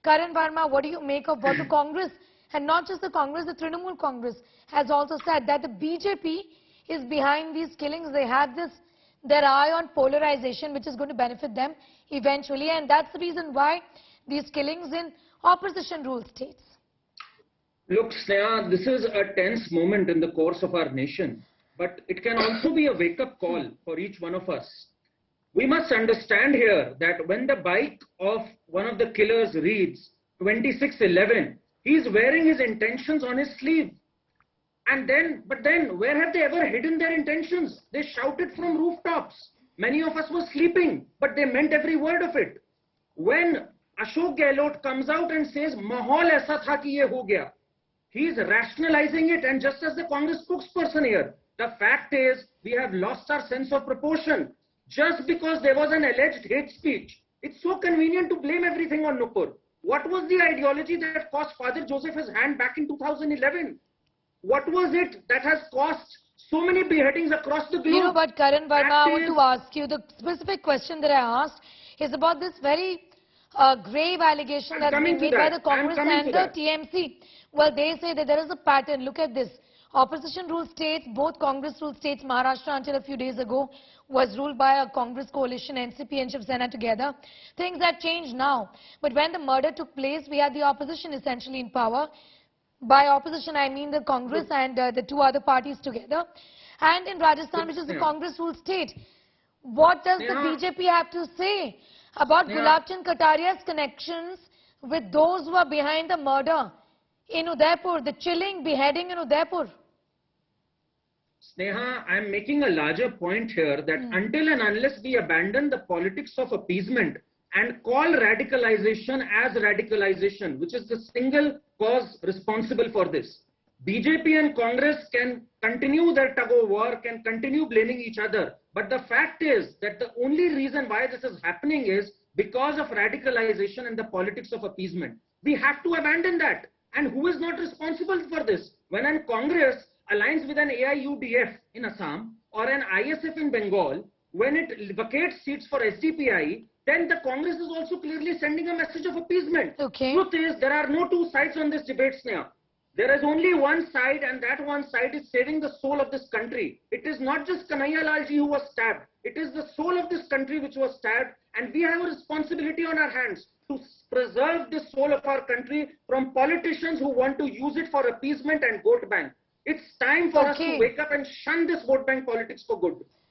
Karan Verma, what do you make of what the Congress, and not just the Congress, the Trinamool Congress has also said that the BJP is behind these killings. They have their eye on polarization, which is going to benefit them eventually, and that's the reason why these killings in opposition ruled states. Look, Sneha, this is a tense moment in the course of our nation, but it can also be a wake-up call for each one of us. We must understand here that when the bike of one of the killers reads 2611, he's wearing his intentions on his sleeve. But then, where have they ever hidden their intentions? They shouted from rooftops. Many of us were sleeping, but they meant every word of it. When Ashok Gehlot comes out and says, "Mahol aisa tha ki ye ho gaya," he is rationalizing it, and just as the Congress spokesperson here, the fact is we have lost our sense of proportion. Just because there was an alleged hate speech, it's so convenient to blame everything on Nupur. What was the ideology that cost Father Joseph his hand back in 2011? What was it that has caused so many beheadings across the globe? You know what, Karan Verma, I want to ask you, the specific question that I asked is about this very grave allegation that's been made by the Congress and the TMC. Well, they say that there is a pattern. Look at this. Opposition ruled states, both Congress ruled states, Maharashtra until a few days ago was ruled by a Congress coalition, NCP and Shiv Sena together. Things have changed now. But when the murder took place, we had the opposition essentially in power. By opposition, I mean the Congress and the two other parties together. And in Rajasthan, which is the Congress ruled state, what does the BJP have to say about Gulab Chand Kataria's connections with those who are behind the murder in Udaipur, the chilling beheading in Udaipur? Sneha, I am making a larger point here that until and unless we abandon the politics of appeasement and call radicalization as radicalization, which is the single cause responsible for this, BJP and Congress can continue their tug-of-war, can continue blaming each other. But the fact is that the only reason why this is happening is because of radicalization and the politics of appeasement. We have to abandon that. And who is not responsible for this? When a Congress aligns with an AIUDF in Assam or an ISF in Bengal, when it vacates seats for SDPI, then the Congress is also clearly sending a message of appeasement. Truth is, there are no two sides on this debate, Sneha. There is only one side, and that one side is saving the soul of this country. It is not just Kanhaiya Lal ji who was stabbed. It is the soul of this country which was stabbed, and we have a responsibility on our hands to preserve the soul of our country from politicians who want to use it for appeasement and vote bank. It's time for us to wake up and shun this vote bank politics for good.